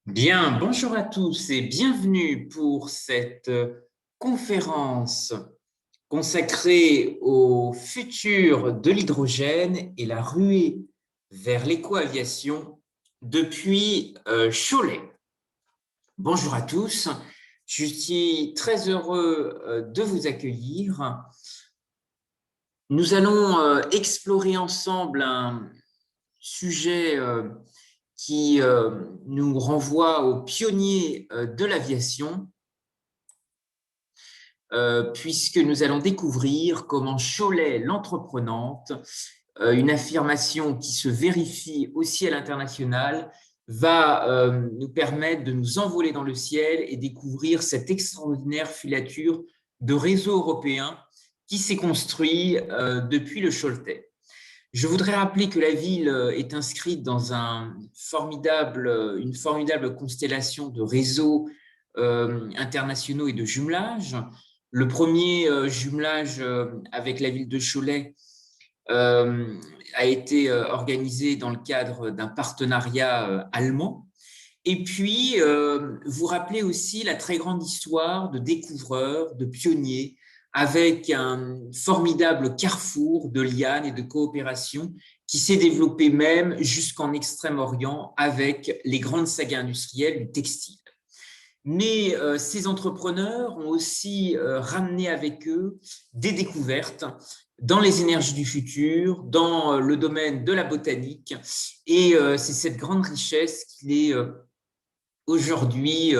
Bien, bonjour à tous et bienvenue pour cette conférence consacrée au futur de l'hydrogène et la ruée vers l'éco-aviation depuis Cholet. Bonjour à tous, je suis très heureux de vous accueillir. Nous allons explorer ensemble un sujet qui nous renvoie aux pionniers de l'aviation, puisque nous allons découvrir comment Cholet, l'entreprenante, une affirmation qui se vérifie aussi à l'international, va nous permettre de nous envoler dans le ciel et découvrir cette extraordinaire filature de réseau européen qui s'est construit depuis le Choletais. Je voudrais rappeler que la ville est inscrite dans une formidable constellation de réseaux internationaux et de jumelage. Le premier jumelage avec la ville de Cholet a été organisé dans le cadre d'un partenariat allemand. Et puis, vous rappelez aussi la très grande histoire de découvreurs, de pionniers, avec un formidable carrefour de lianes et de coopération qui s'est développé même jusqu'en Extrême-Orient avec les grandes sagas industrielles du textile. Mais ces entrepreneurs ont aussi ramené avec eux des découvertes dans les énergies du futur, dans le domaine de la botanique, et c'est cette grande richesse qu'il est aujourd'hui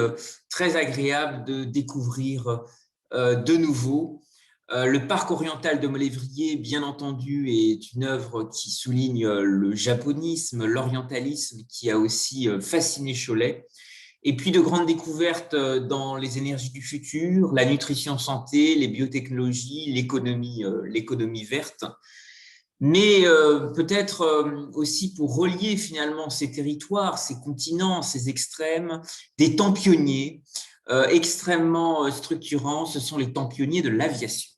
très agréable de découvrir de nouveau. Le parc oriental de Molévrier, bien entendu, est une œuvre qui souligne le japonisme, l'orientalisme qui a aussi fasciné Cholet. Et puis de grandes découvertes dans les énergies du futur, la nutrition santé, les biotechnologies, l'économie verte. Mais peut-être aussi pour relier finalement ces territoires, ces continents, ces extrêmes, des temps pionniers extrêmement structurants, ce sont les temps pionniers de l'aviation.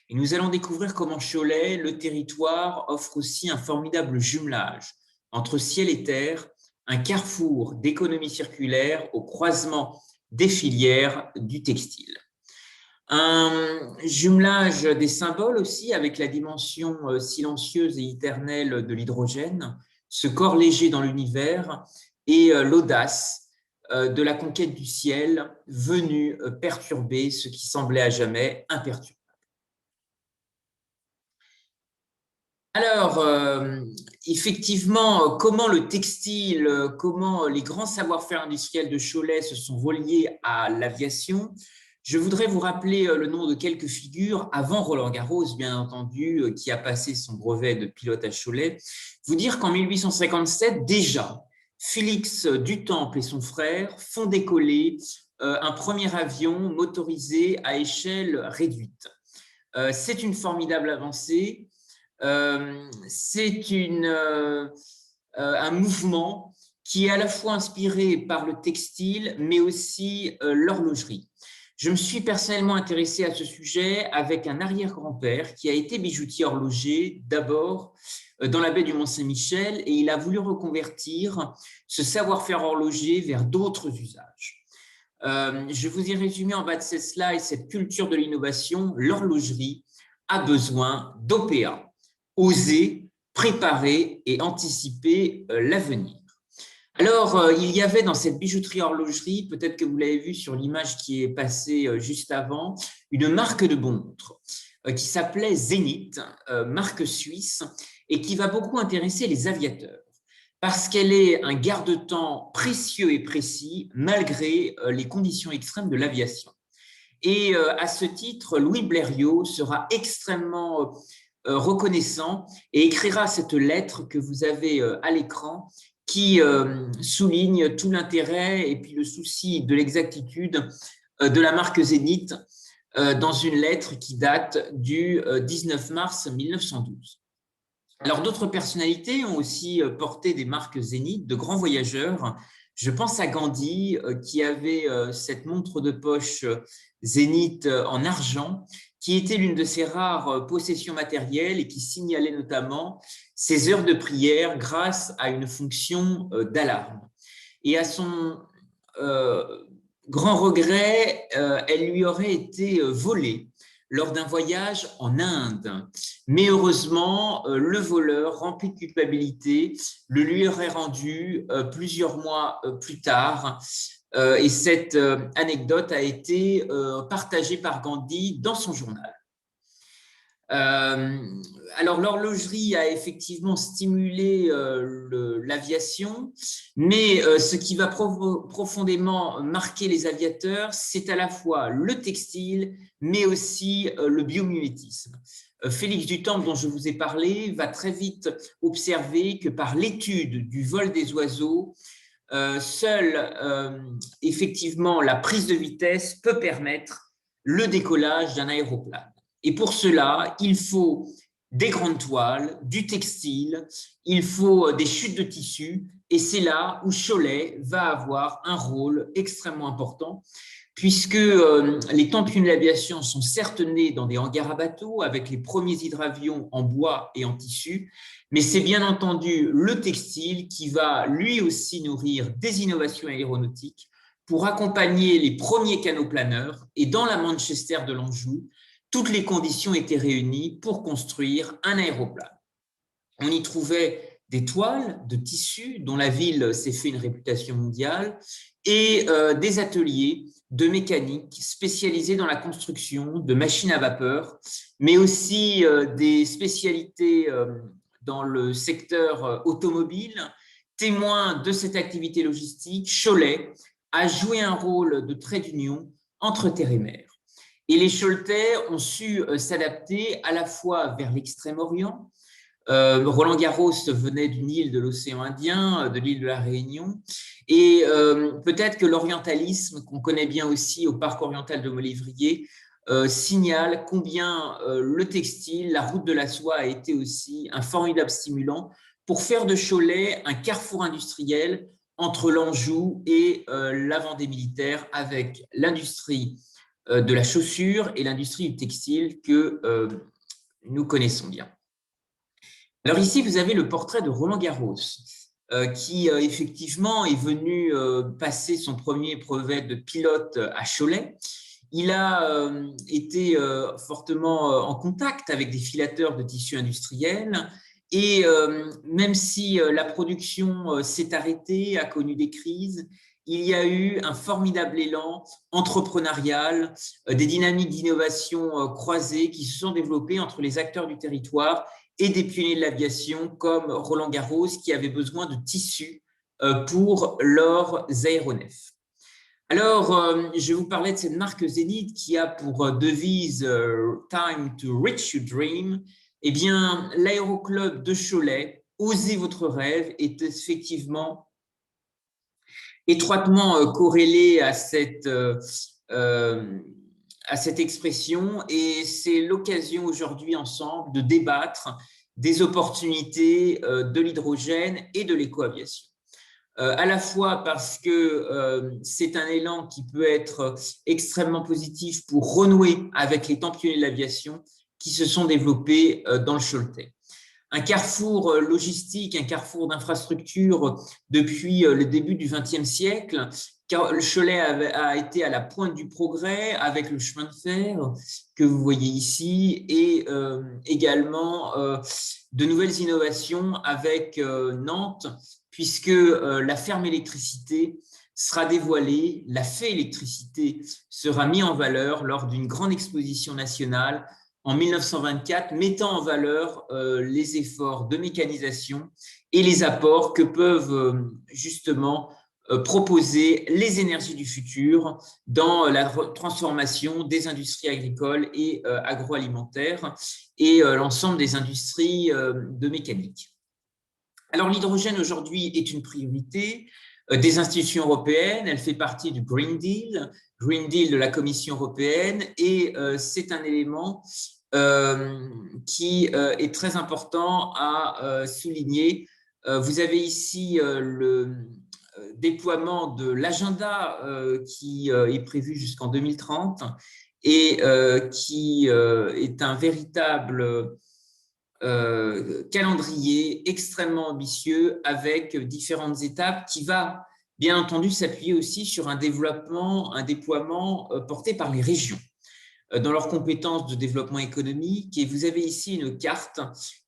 Et nous allons découvrir comment Cholet, le territoire, offre aussi un formidable jumelage entre ciel et terre, un carrefour d'économie circulaire au croisement des filières du textile. Un jumelage des symboles aussi avec la dimension silencieuse et éternelle de l'hydrogène, ce corps léger dans l'univers et l'audace de la conquête du ciel venue perturber ce qui semblait à jamais imperturbable. Alors, effectivement, comment le textile, comment les grands savoir-faire industriels de Cholet se sont reliés à l'aviation? Je voudrais vous rappeler le nom de quelques figures avant Roland-Garros, bien entendu, qui a passé son brevet de pilote à Cholet. Vous dire qu'en 1857, déjà, Félix Dutemple et son frère font décoller un premier avion motorisé à échelle réduite. C'est une formidable avancée. C'est un mouvement qui est à la fois inspiré par le textile, mais aussi l'horlogerie. Je me suis personnellement intéressé à ce sujet avec un arrière-grand-père qui a été bijoutier horloger d'abord dans la baie du Mont-Saint-Michel et il a voulu reconvertir ce savoir-faire horloger vers d'autres usages. Je vous ai résumé en bas de ces slides cette culture de l'innovation. L'horlogerie a besoin d'OPA, oser, préparer et anticiper l'avenir. Alors, il y avait dans cette bijouterie-horlogerie, peut-être que vous l'avez vu sur l'image qui est passée juste avant, une marque de montre qui s'appelait Zénith, marque suisse, et qui va beaucoup intéresser les aviateurs, parce qu'elle est un garde-temps précieux et précis, malgré les conditions extrêmes de l'aviation. Et à ce titre, Louis Blériot sera extrêmement reconnaissant et écrira cette lettre que vous avez à l'écran qui souligne tout l'intérêt et puis le souci de l'exactitude de la marque Zénith dans une lettre qui date du 19 mars 1912. Alors, d'autres personnalités ont aussi porté des marques Zénith, de grands voyageurs. Je pense à Gandhi, qui avait cette montre de poche Zénith en argent, qui était l'une de ses rares possessions matérielles et qui signalait notamment ses heures de prière grâce à une fonction d'alarme. Et à son grand regret, elle lui aurait été volée lors d'un voyage en Inde. Mais heureusement, le voleur, rempli de culpabilité, le lui aurait rendu plusieurs mois plus tard. Et cette anecdote a été partagée par Gandhi dans son journal. Alors, l'horlogerie a effectivement stimulé l'aviation, mais ce qui va profondément marquer les aviateurs, c'est à la fois le textile, mais aussi le biomimétisme. Félix Dutemps, dont je vous ai parlé, va très vite observer que par l'étude du vol des oiseaux, seule effectivement la prise de vitesse peut permettre le décollage d'un aéroplane. Et pour cela, il faut des grandes toiles, du textile, il faut des chutes de tissu, et c'est là où Cholet va avoir un rôle extrêmement important, puisque les champions de l'aviation sont certes nés dans des hangars à bateaux, avec les premiers hydravions en bois et en tissu, mais c'est bien entendu le textile qui va lui aussi nourrir des innovations aéronautiques pour accompagner les premiers canoplaneurs, et dans la Manchester de l'Anjou, toutes les conditions étaient réunies pour construire un aéroplane. On y trouvait des toiles de tissu dont la ville s'est fait une réputation mondiale et des ateliers de mécanique spécialisés dans la construction de machines à vapeur, mais aussi des spécialités dans le secteur automobile. Témoin de cette activité logistique, Cholet a joué un rôle de trait d'union entre terre et mer. Et les Choletais ont su s'adapter à la fois vers l'Extrême-Orient. Roland Garros venait d'une île de l'océan Indien, de l'île de la Réunion. Et peut-être que l'orientalisme, qu'on connaît bien aussi au parc oriental de Molévrier, signale combien le textile, la route de la soie a été aussi un formidable stimulant pour faire de Cholet un carrefour industriel entre l'Anjou et la Vendée militaire, avec l'industrie de la chaussure et l'industrie du textile que nous connaissons bien. Alors ici, vous avez le portrait de Roland Garros, qui effectivement est venu passer son premier brevet de pilote à Cholet. Il a été fortement en contact avec des filateurs de tissus industriels, et même si la production s'est arrêtée, a connu des crises, il y a eu un formidable élan entrepreneurial, des dynamiques d'innovation croisées qui se sont développées entre les acteurs du territoire et des pionniers de l'aviation comme Roland Garros, qui avait besoin de tissus pour leurs aéronefs. Alors, je vous parlais de cette marque Zénith qui a pour devise Time to reach your dream. Eh bien, l'aéroclub de Cholet, Osez votre rêve, est effectivement étroitement corrélé à cette expression, et c'est l'occasion aujourd'hui ensemble de débattre des opportunités de l'hydrogène et de l'écoaviation. À la fois parce que c'est un élan qui peut être extrêmement positif pour renouer avec les temps pionniers de l'aviation qui se sont développés dans le Choletais. Un carrefour logistique, un carrefour d'infrastructures depuis le début du XXe siècle. Le Cholet a été à la pointe du progrès avec le chemin de fer que vous voyez ici, et également de nouvelles innovations avec Nantes, puisque la ferme électricité sera dévoilée, la fée électricité sera mise en valeur lors d'une grande exposition nationale en 1924, mettant en valeur les efforts de mécanisation et les apports que peuvent justement proposer les énergies du futur dans la transformation des industries agricoles et agroalimentaires et l'ensemble des industries de mécanique. Alors, l'hydrogène aujourd'hui est une priorité des institutions européennes. Elle fait partie du Green Deal de la Commission européenne, et c'est un élément qui est très important à souligner. Vous avez ici le déploiement de l'agenda qui est prévu jusqu'en 2030 et qui est un véritable calendrier extrêmement ambitieux avec différentes étapes qui va bien entendu s'appuyer aussi sur un déploiement porté par les régions dans leurs compétences de développement économique. Et vous avez ici une carte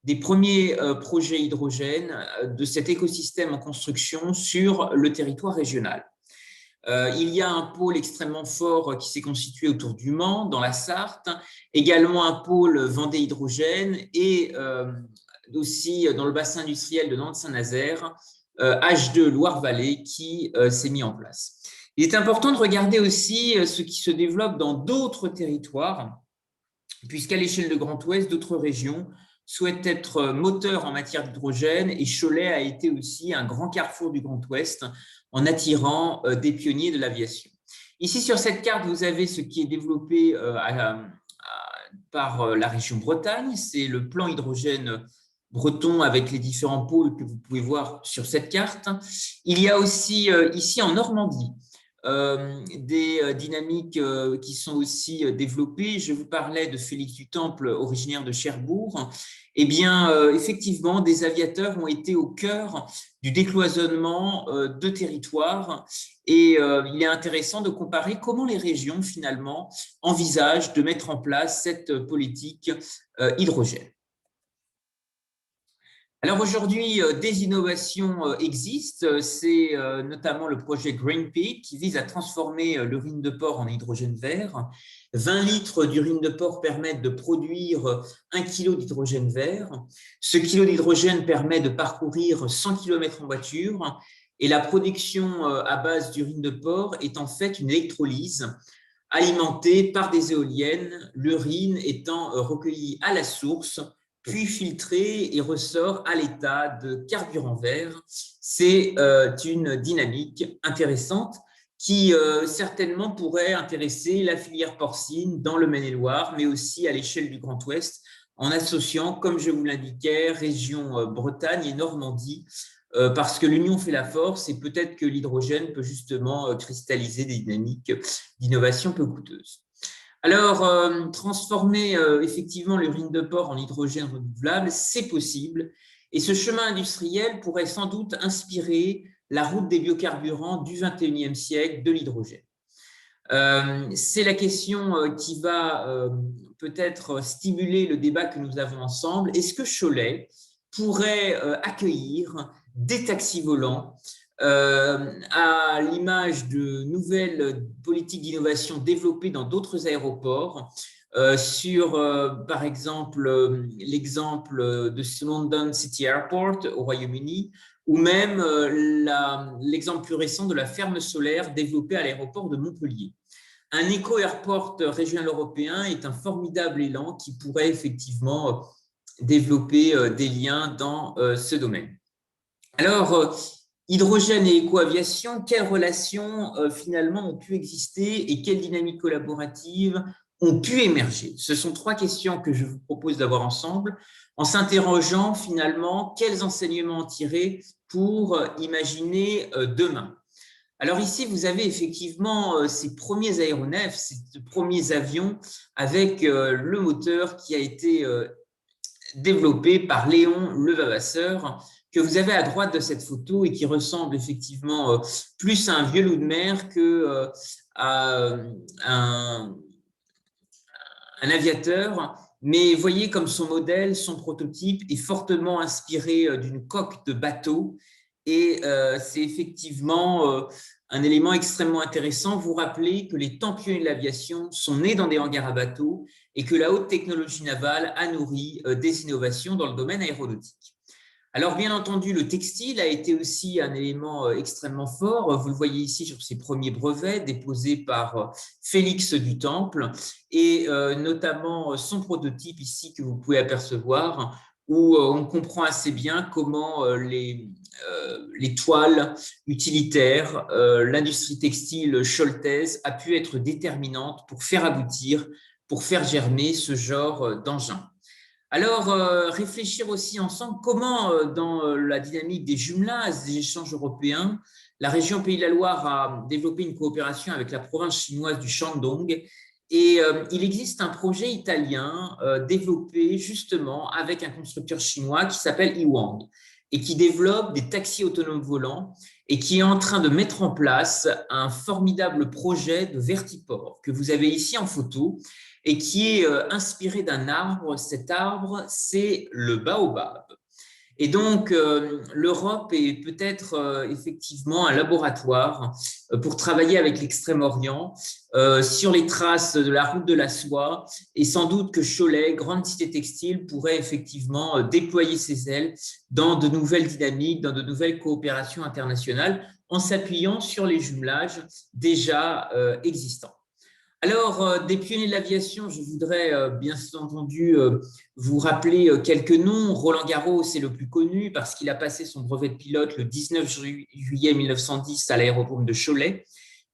des premiers projets hydrogène de cet écosystème en construction sur le territoire régional. Il y a un pôle extrêmement fort qui s'est constitué autour du Mans, dans la Sarthe, également un pôle Vendée Hydrogène et aussi dans le bassin industriel de Nantes-Saint-Nazaire, H2 Loire-Vallée qui s'est mis en place. Il est important de regarder aussi ce qui se développe dans d'autres territoires, puisqu'à l'échelle de Grand Ouest, d'autres régions souhaitent être moteurs en matière d'hydrogène et Cholet a été aussi un grand carrefour du Grand Ouest en attirant des pionniers de l'aviation. Ici, sur cette carte, vous avez ce qui est développé par la région Bretagne, c'est le plan hydrogène breton avec les différents pôles que vous pouvez voir sur cette carte. Il y a aussi ici en Normandie des dynamiques qui sont aussi développées. Je vous parlais de Félix du Temple, originaire de Cherbourg. Eh bien, effectivement, des aviateurs ont été au cœur du décloisonnement de territoires et il est intéressant de comparer comment les régions, finalement, envisagent de mettre en place cette politique hydrogène. Alors aujourd'hui, des innovations existent, c'est notamment le projet Green Peak qui vise à transformer l'urine de porc en hydrogène vert. 20 litres d'urine de porc permettent de produire 1 kg d'hydrogène vert. Ce kilo d'hydrogène permet de parcourir 100 km en voiture et la production à base d'urine de porc est en fait une électrolyse alimentée par des éoliennes, l'urine étant recueillie à la source puis filtré et ressort à l'état de carburant vert. C'est une dynamique intéressante qui certainement pourrait intéresser la filière porcine dans le Maine-et-Loire, mais aussi à l'échelle du Grand Ouest, en associant, comme je vous l'indiquais, région Bretagne et Normandie, parce que l'union fait la force et peut-être que l'hydrogène peut justement cristalliser des dynamiques d'innovation peu coûteuses. Alors, transformer effectivement l'urine de porc en hydrogène renouvelable, c'est possible. Et ce chemin industriel pourrait sans doute inspirer la route des biocarburants du XXIe siècle de l'hydrogène. C'est la question qui va peut-être stimuler le débat que nous avons ensemble. Est-ce que Cholet pourrait accueillir des taxis volants à l'image de nouvelles politiques d'innovation développées dans d'autres aéroports, par exemple, l'exemple de London City Airport au Royaume-Uni, ou même l'exemple plus récent de la ferme solaire développée à l'aéroport de Montpellier. Un éco-airport régional européen est un formidable élan qui pourrait effectivement développer des liens dans ce domaine. Alors, hydrogène et éco-aviation, quelles relations finalement ont pu exister et quelles dynamiques collaboratives ont pu émerger? Ce sont trois questions que je vous propose d'avoir ensemble en s'interrogeant finalement quels enseignements en tirer pour imaginer demain. Alors ici, vous avez effectivement ces premiers aéronefs, ces premiers avions avec le moteur qui a été développé par Léon Levavasseur, que vous avez à droite de cette photo et qui ressemble effectivement plus à un vieux loup de mer qu'à un aviateur. Mais voyez comme son modèle, son prototype est fortement inspiré d'une coque de bateau. Et c'est effectivement un élément extrêmement intéressant. Vous rappelez que les temps pionniers de l'aviation sont nés dans des hangars à bateaux et que la haute technologie navale a nourri des innovations dans le domaine aéronautique. Alors, bien entendu, le textile a été aussi un élément extrêmement fort. Vous le voyez ici sur ces premiers brevets déposés par Félix du Temple et notamment son prototype ici que vous pouvez apercevoir où on comprend assez bien comment les toiles utilitaires, l'industrie textile choltaise a pu être déterminante pour faire aboutir, pour faire germer ce genre d'engin. Alors, réfléchir aussi ensemble comment, dans la dynamique des jumelages, des échanges européens, la région Pays de la Loire a développé une coopération avec la province chinoise du Shandong et il existe un projet italien développé justement avec un constructeur chinois qui s'appelle Iwang. et qui développe des taxis autonomes volants et qui est en train de mettre en place un formidable projet de vertiport que vous avez ici en photo et qui est inspiré d'un arbre. Cet arbre, c'est le baobab. Et donc, l'Europe est peut-être effectivement un laboratoire pour travailler avec l'Extrême-Orient sur les traces de la route de la soie. Et sans doute que Cholet, grande cité textile, pourrait effectivement déployer ses ailes dans de nouvelles dynamiques, dans de nouvelles coopérations internationales, en s'appuyant sur les jumelages déjà existants. Alors, des pionniers de l'aviation, je voudrais bien entendu vous rappeler quelques noms. Roland Garros, c'est le plus connu parce qu'il a passé son brevet de pilote le 19 juillet 1910 à l'aérodrome de Cholet.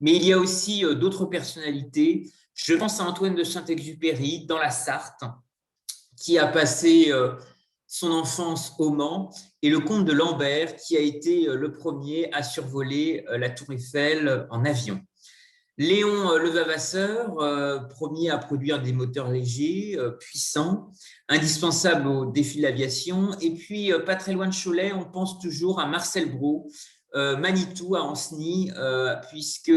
Mais il y a aussi d'autres personnalités. Je pense à Antoine de Saint-Exupéry, dans la Sarthe, qui a passé son enfance au Mans, et le comte de Lambert, qui a été le premier à survoler la Tour Eiffel en avion. Léon Levavasseur, premier à produire des moteurs légers, puissants, indispensables au défi de l'aviation. Et puis, pas très loin de Cholet, on pense toujours à Marcel Brault, Manitou à Ancenis, puisque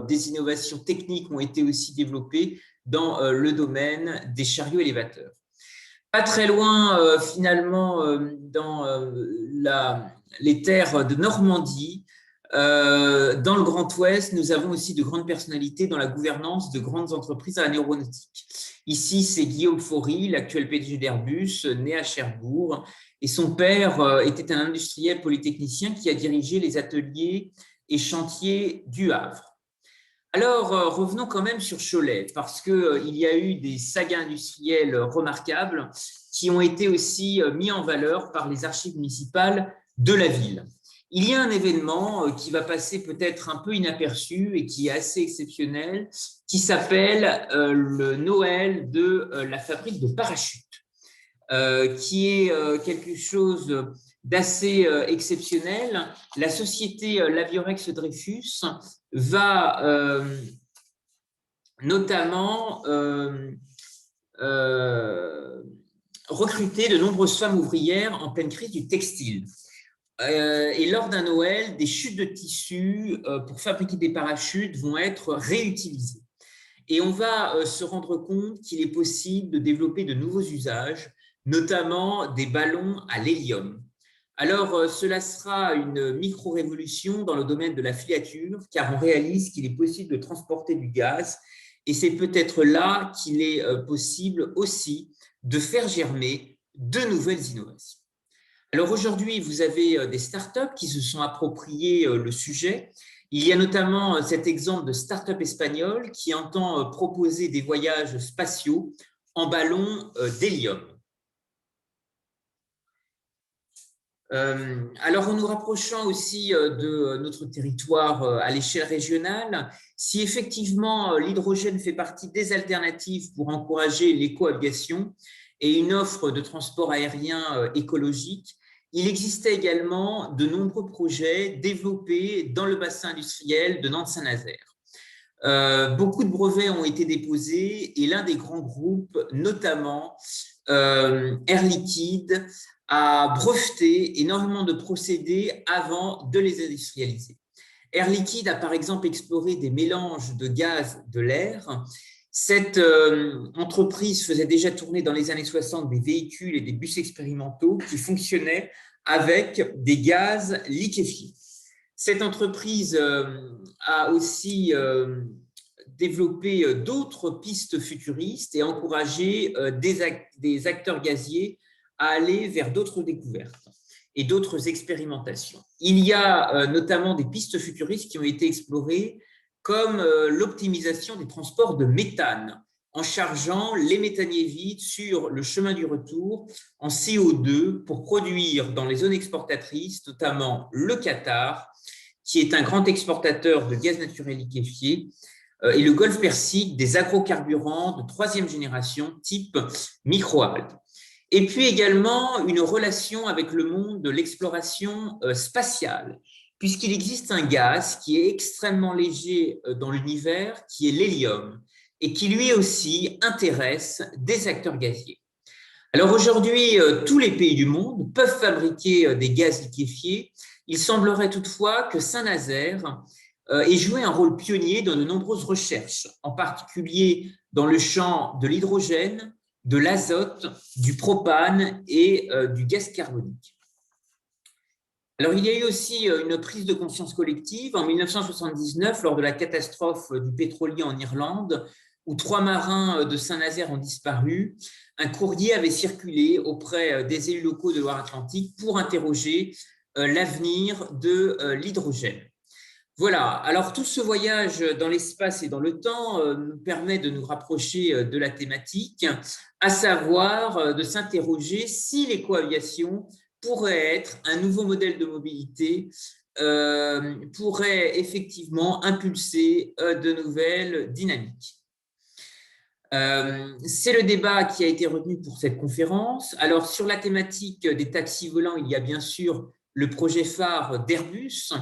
des innovations techniques ont été aussi développées dans le domaine des chariots élévateurs. Pas très loin, finalement, dans les terres de Normandie, dans le Grand Ouest, nous avons aussi de grandes personnalités dans la gouvernance de grandes entreprises à l'aéronautique. Ici, c'est Guillaume Faury, l'actuel PDG d'Airbus, né à Cherbourg, et son père était un industriel polytechnicien qui a dirigé les ateliers et chantiers du Havre. Alors, revenons quand même sur Cholet, parce qu'il y a eu des sagas industrielles remarquables qui ont été aussi mis en valeur par les archives municipales de la ville. Il y a un événement qui va passer peut-être un peu inaperçu et qui est assez exceptionnel, qui s'appelle le Noël de la fabrique de parachutes, qui est quelque chose d'assez exceptionnel. La société Laviorex Dreyfus va notamment recruter de nombreuses femmes ouvrières en pleine crise du textile. Et lors d'un Noël, des chutes de tissu pour fabriquer des parachutes vont être réutilisées. Et on va se rendre compte qu'il est possible de développer de nouveaux usages, notamment des ballons à l'hélium. Alors, cela sera une micro-révolution dans le domaine de la filature, car on réalise qu'il est possible de transporter du gaz, et c'est peut-être là qu'il est possible aussi de faire germer de nouvelles innovations. Alors aujourd'hui, vous avez des startups qui se sont appropriées le sujet. Il y a notamment cet exemple de start-up espagnole qui entend proposer des voyages spatiaux en ballon d'hélium. Alors, en nous rapprochant aussi de notre territoire à l'échelle régionale, si effectivement l'hydrogène fait partie des alternatives pour encourager l'éco-aviation et une offre de transport aérien écologique, il existait également de nombreux projets développés dans le bassin industriel de Nantes-Saint-Nazaire. Beaucoup de brevets ont été déposés et l'un des grands groupes, notamment Air Liquide, a breveté énormément de procédés avant de les industrialiser. Air Liquide a par exemple exploré des mélanges de gaz de l'air. Cette entreprise faisait déjà tourner dans les années 60 des véhicules et des bus expérimentaux qui fonctionnaient avec des gaz liquéfiés. Cette entreprise a aussi développé d'autres pistes futuristes et encouragé des acteurs gaziers à aller vers d'autres découvertes et d'autres expérimentations. Il y a notamment des pistes futuristes qui ont été explorées comme l'optimisation des transports de méthane en chargeant les méthaniers vides sur le chemin du retour en CO2 pour produire dans les zones exportatrices, notamment le Qatar, qui est un grand exportateur de gaz naturel liquéfié, et le Golfe Persique, des agrocarburants de troisième génération type microalgues. Et puis également une relation avec le monde de l'exploration spatiale, puisqu'il existe un gaz qui est extrêmement léger dans l'univers, qui est l'hélium, et qui lui aussi intéresse des acteurs gaziers. Alors aujourd'hui, tous les pays du monde peuvent fabriquer des gaz liquéfiés. Il semblerait toutefois que Saint-Nazaire ait joué un rôle pionnier dans de nombreuses recherches, en particulier dans le champ de l'hydrogène, de l'azote, du propane et du gaz carbonique. Alors, il y a eu aussi une prise de conscience collective en 1979 lors de la catastrophe du pétrolier en Irlande, où 3 marins de Saint-Nazaire ont disparu. Un courrier avait circulé auprès des élus locaux de Loire-Atlantique pour interroger l'avenir de l'hydrogène. Voilà, alors tout ce voyage dans l'espace et dans le temps nous permet de nous rapprocher de la thématique, à savoir de s'interroger si l'écoaviation pourrait être un nouveau modèle de mobilité, pourrait effectivement impulser de nouvelles dynamiques. C'est le débat qui a été retenu pour cette conférence. Alors, sur la thématique des taxis volants, il y a bien sûr le projet phare d'Airbus,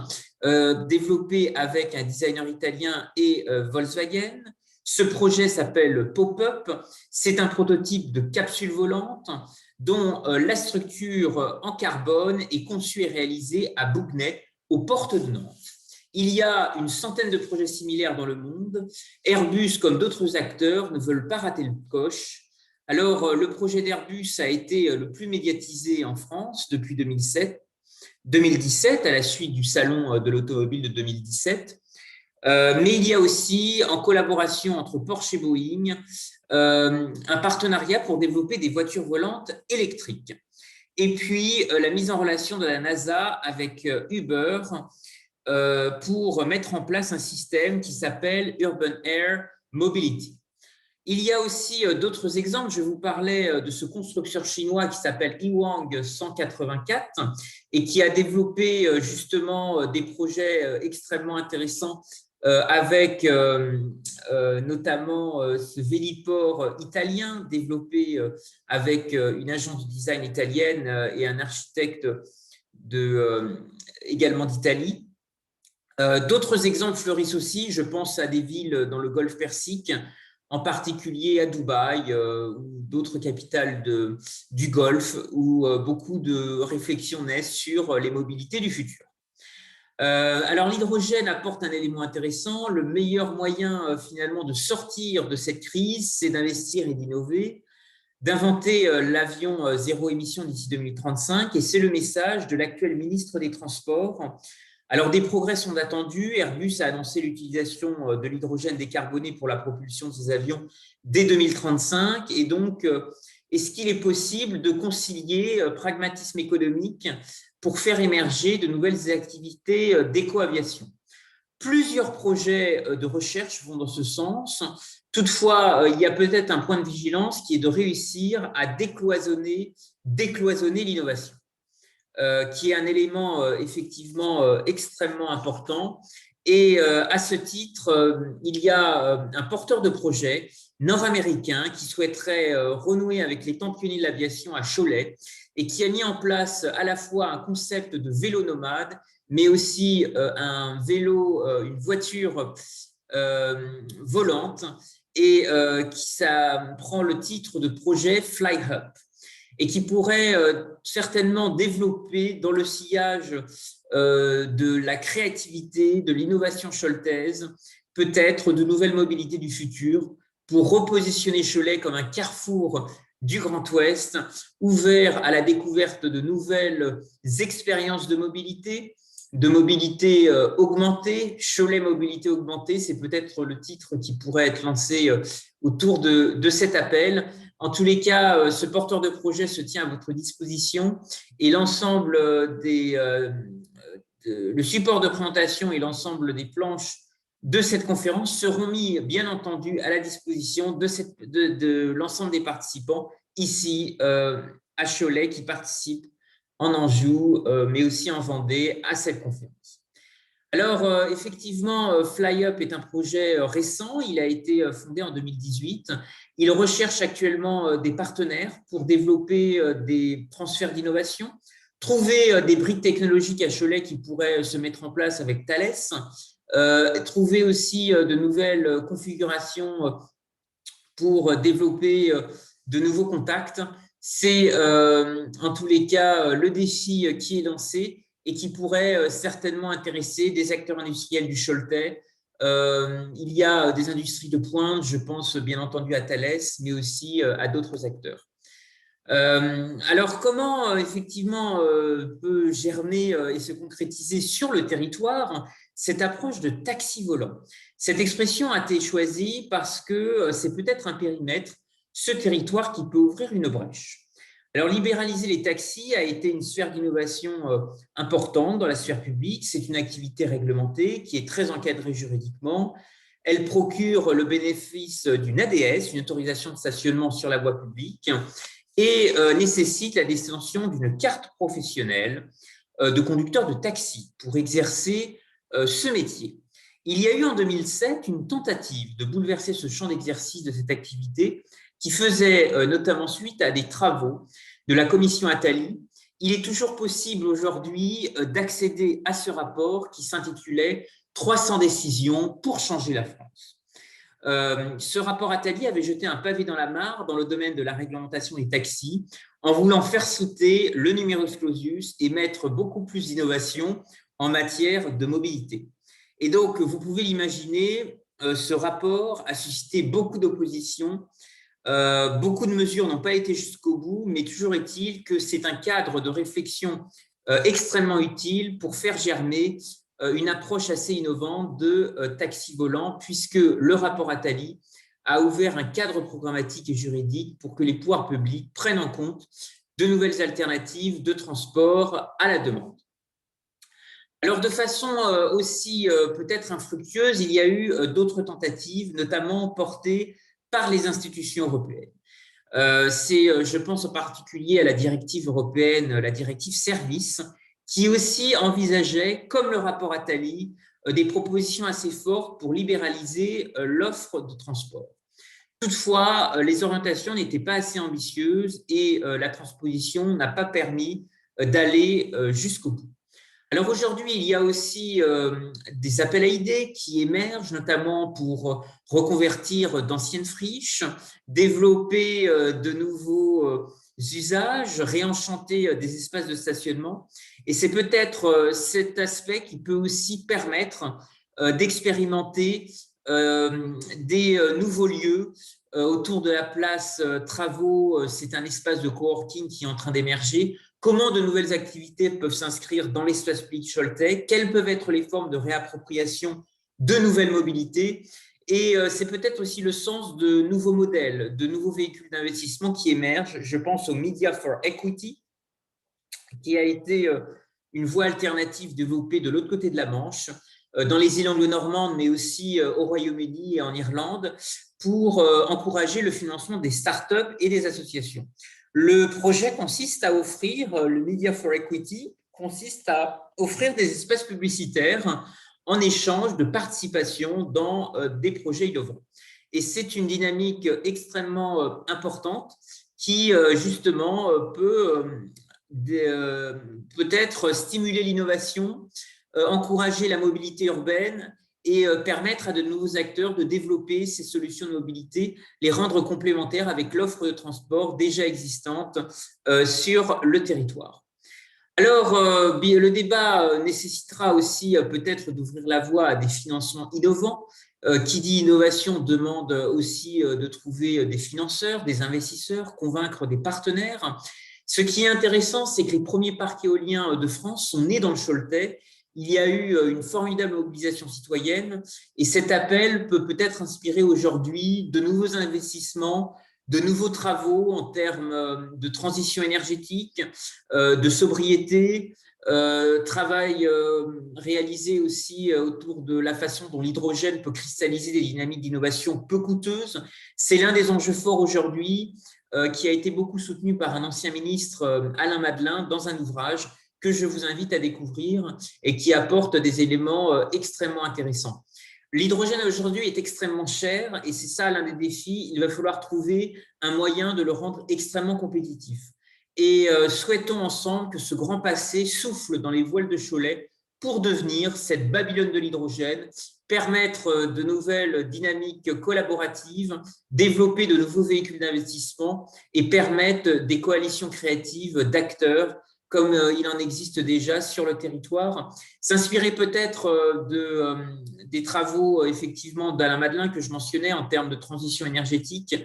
développé avec un designer italien et Volkswagen. Ce projet s'appelle Pop-up. C'est un prototype de capsule volante dont la structure en carbone est conçue et réalisée à Bougnay, aux portes de Nantes. Il y a une centaine de projets similaires dans le monde. Airbus, comme d'autres acteurs, ne veulent pas rater le coche. Alors, le projet d'Airbus a été le plus médiatisé en France depuis 2017, à la suite du Salon de l'automobile de 2017. Mais il y a aussi, en collaboration entre Porsche et Boeing, un partenariat pour développer des voitures volantes électriques. Et puis, la mise en relation de la NASA avec Uber pour mettre en place un système qui s'appelle Urban Air Mobility. Il y a aussi d'autres exemples. Je vous parlais de ce constructeur chinois qui s'appelle Iwang 184 et qui a développé justement des projets extrêmement intéressants avec notamment ce véliport italien développé avec une agence de design italienne et un architecte également d'Italie. D'autres exemples fleurissent aussi. Je pense à des villes dans le Golfe Persique, en particulier à Dubaï ou d'autres capitales du Golfe, où beaucoup de réflexions naissent sur les mobilités du futur. Alors, l'hydrogène apporte un élément intéressant. Le meilleur moyen finalement de sortir de cette crise, c'est d'investir et d'innover, d'inventer l'avion zéro émission d'ici 2035, et c'est le message de l'actuel ministre des Transports. Alors, des progrès sont attendus. Airbus a annoncé l'utilisation de l'hydrogène décarboné pour la propulsion de ses avions dès 2035. Et donc, est-ce qu'il est possible de concilier pragmatisme économique pour faire émerger de nouvelles activités d'éco-aviation? Plusieurs projets de recherche vont dans ce sens. Toutefois, il y a peut-être un point de vigilance qui est de réussir à décloisonner l'innovation. Qui est un élément effectivement extrêmement important. Et à ce titre, il y a un porteur de projet nord-américain qui souhaiterait renouer avec les temps pionniers de l'aviation à Cholet et qui a mis en place à la fois un concept de vélo nomade, mais aussi un vélo, une voiture volante, et ça prend le titre de projet Fly Up, et qui pourrait certainement développer dans le sillage de la créativité, de l'innovation choltaise, peut-être de nouvelles mobilités du futur, pour repositionner Cholet comme un carrefour du Grand Ouest, ouvert à la découverte de nouvelles expériences de mobilité augmentée. Cholet Mobilité Augmentée, c'est peut-être le titre qui pourrait être lancé autour de cet appel. En tous les cas, ce porteur de projet se tient à votre disposition, et l'ensemble le support de présentation et l'ensemble des planches de cette conférence seront mis, bien entendu, à la disposition de l'ensemble des participants ici à Cholet, qui participent en Anjou, mais aussi en Vendée, à cette conférence. Alors, effectivement, FlyUp est un projet récent. Il a été fondé en 2018. Il recherche actuellement des partenaires pour développer des transferts d'innovation, trouver des briques technologiques à Cholet qui pourraient se mettre en place avec Thales, trouver aussi de nouvelles configurations pour développer de nouveaux contacts. C'est en tous les cas le défi qui est lancé et qui pourrait certainement intéresser des acteurs industriels du Choletais. Il y a des industries de pointe, je pense bien entendu à Thales, mais aussi à d'autres acteurs. Alors, comment effectivement peut germer et se concrétiser sur le territoire cette approche de taxi volant? Cette expression a été choisie parce que c'est peut-être un périmètre, ce territoire qui peut ouvrir une brèche. Alors, libéraliser les taxis a été une sphère d'innovation importante dans la sphère publique. C'est une activité réglementée qui est très encadrée juridiquement. Elle procure le bénéfice d'une ADS, une autorisation de stationnement sur la voie publique, et nécessite la détention d'une carte professionnelle de conducteur de taxi pour exercer ce métier. Il y a eu en 2007 une tentative de bouleverser ce champ d'exercice de cette activité qui faisait notamment suite à des travaux de la commission Attali. Il est toujours possible aujourd'hui d'accéder à ce rapport qui s'intitulait « 300 décisions pour changer la France ». Ce rapport Attali avait jeté un pavé dans la mare dans le domaine de la réglementation des taxis en voulant faire sauter le numerus clausus et mettre beaucoup plus d'innovation en matière de mobilité. Et donc, vous pouvez l'imaginer, ce rapport a suscité beaucoup d'opposition. Beaucoup de mesures n'ont pas été jusqu'au bout, mais toujours est-il que c'est un cadre de réflexion extrêmement utile pour faire germer une approche assez innovante de taxi volant, puisque le rapport Attali a ouvert un cadre programmatique et juridique pour que les pouvoirs publics prennent en compte de nouvelles alternatives de transport à la demande. Alors, de façon aussi peut-être infructueuse, il y a eu d'autres tentatives, notamment portées par les institutions européennes. Je pense en particulier à la directive européenne, la directive Services, qui aussi envisageait, comme le rapport Attali, des propositions assez fortes pour libéraliser l'offre de transport. Toutefois, les orientations n'étaient pas assez ambitieuses et la transposition n'a pas permis d'aller jusqu'au bout. Alors aujourd'hui, il y a aussi des appels à idées qui émergent, notamment pour reconvertir d'anciennes friches, développer de nouveaux usages, réenchanter des espaces de stationnement. Et c'est peut-être cet aspect qui peut aussi permettre d'expérimenter des nouveaux lieux autour de la place Travaux. C'est un espace de coworking qui est en train d'émerger. Comment de nouvelles activités peuvent s'inscrire dans l'espace public choletais? Quelles peuvent être les formes de réappropriation de nouvelles mobilités? Et c'est peut-être aussi le sens de nouveaux modèles, de nouveaux véhicules d'investissement qui émergent. Je pense au Media for Equity, qui a été une voie alternative développée de l'autre côté de la Manche, dans les îles anglo-normandes, mais aussi au Royaume-Uni et en Irlande, pour encourager le financement des startups et des associations. Le projet consiste à offrir, le Media for Equity, consiste à offrir des espaces publicitaires en échange de participation dans des projets innovants. Et c'est une dynamique extrêmement importante qui, justement, peut-être stimuler l'innovation, encourager la mobilité urbaine et permettre à de nouveaux acteurs de développer ces solutions de mobilité, les rendre complémentaires avec l'offre de transport déjà existante sur le territoire. Alors, le débat nécessitera aussi peut-être d'ouvrir la voie à des financements innovants. Qui dit innovation demande aussi de trouver des financeurs, des investisseurs, convaincre des partenaires. Ce qui est intéressant, c'est que les premiers parcs éoliens de France sont nés dans le Choletais. Il y a eu une formidable mobilisation citoyenne et cet appel peut peut-être inspirer aujourd'hui de nouveaux investissements, de nouveaux travaux en termes de transition énergétique, de sobriété, travail réalisé aussi autour de la façon dont l'hydrogène peut cristalliser des dynamiques d'innovation peu coûteuses. C'est l'un des enjeux forts aujourd'hui qui a été beaucoup soutenu par un ancien ministre, Alain Madelin, dans un ouvrage que je vous invite à découvrir et qui apporte des éléments extrêmement intéressants. L'hydrogène aujourd'hui est extrêmement cher et c'est ça l'un des défis. Il va falloir trouver un moyen de le rendre extrêmement compétitif. Et souhaitons ensemble que ce grand passé souffle dans les voiles de Cholet pour devenir cette Babylone de l'hydrogène permettre de nouvelles dynamiques collaboratives, développer de nouveaux véhicules d'investissement et permettre des coalitions créatives d'acteurs comme il en existe déjà sur le territoire. S'inspirer peut-être des travaux effectivement d'Alain Madelin que je mentionnais en termes de transition énergétique,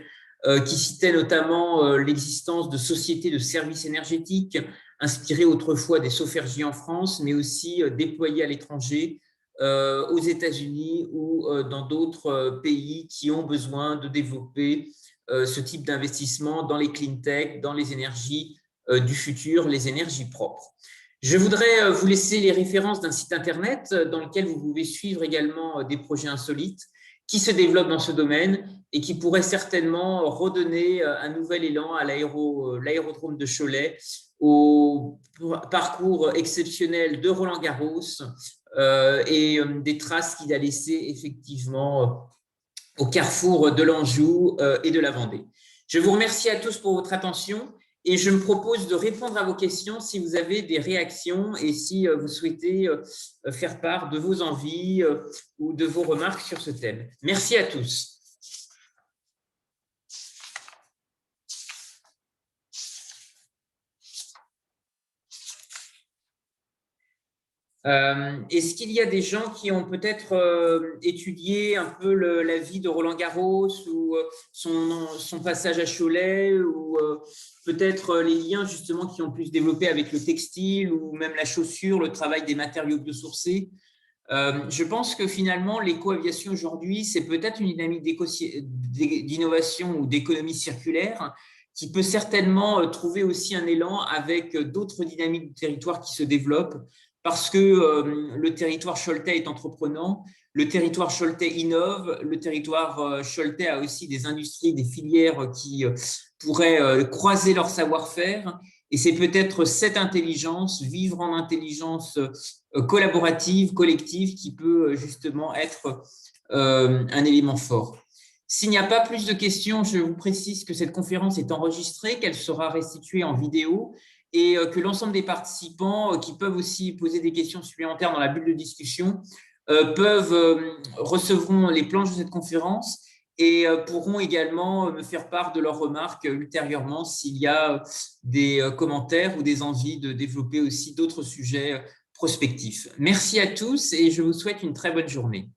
qui citait notamment l'existence de sociétés de services énergétiques inspirées autrefois des Sofergie en France, mais aussi déployées à l'étranger, aux États-Unis ou dans d'autres pays qui ont besoin de développer ce type d'investissement dans les clean tech, dans les énergies du futur, les énergies propres. Je voudrais vous laisser les références d'un site internet dans lequel vous pouvez suivre également des projets insolites qui se développent dans ce domaine et qui pourraient certainement redonner un nouvel élan à l'aérodrome de Cholet, au parcours exceptionnel de Roland-Garros et des traces qu'il a laissées effectivement au carrefour de l'Anjou et de la Vendée. Je vous remercie à tous pour votre attention et je me propose de répondre à vos questions si vous avez des réactions et si vous souhaitez faire part de vos envies ou de vos remarques sur ce thème. Merci à tous. Est-ce qu'il y a des gens qui ont peut-être étudié un peu la vie de Roland-Garros ou son passage à Cholet ou peut-être les liens justement qui ont pu se développer avec le textile ou même la chaussure, le travail des matériaux biosourcés? Je pense que finalement, l'éco-aviation aujourd'hui, c'est peut-être une dynamique d'innovation ou d'économie circulaire qui peut certainement trouver aussi un élan avec d'autres dynamiques du territoire qui se développent parce que le territoire choletais est entreprenant, le territoire choletais innove, le territoire choletais a aussi des industries, des filières qui pourraient croiser leur savoir-faire. Et c'est peut-être cette intelligence, vivre en intelligence collaborative, collective, qui peut justement être un élément fort. S'il n'y a pas plus de questions, je vous précise que cette conférence est enregistrée, qu'elle sera restituée en vidéo et que l'ensemble des participants qui peuvent aussi poser des questions supplémentaires dans la bulle de discussion recevront les planches de cette conférence et pourront également me faire part de leurs remarques ultérieurement s'il y a des commentaires ou des envies de développer aussi d'autres sujets prospectifs. Merci à tous et je vous souhaite une très bonne journée.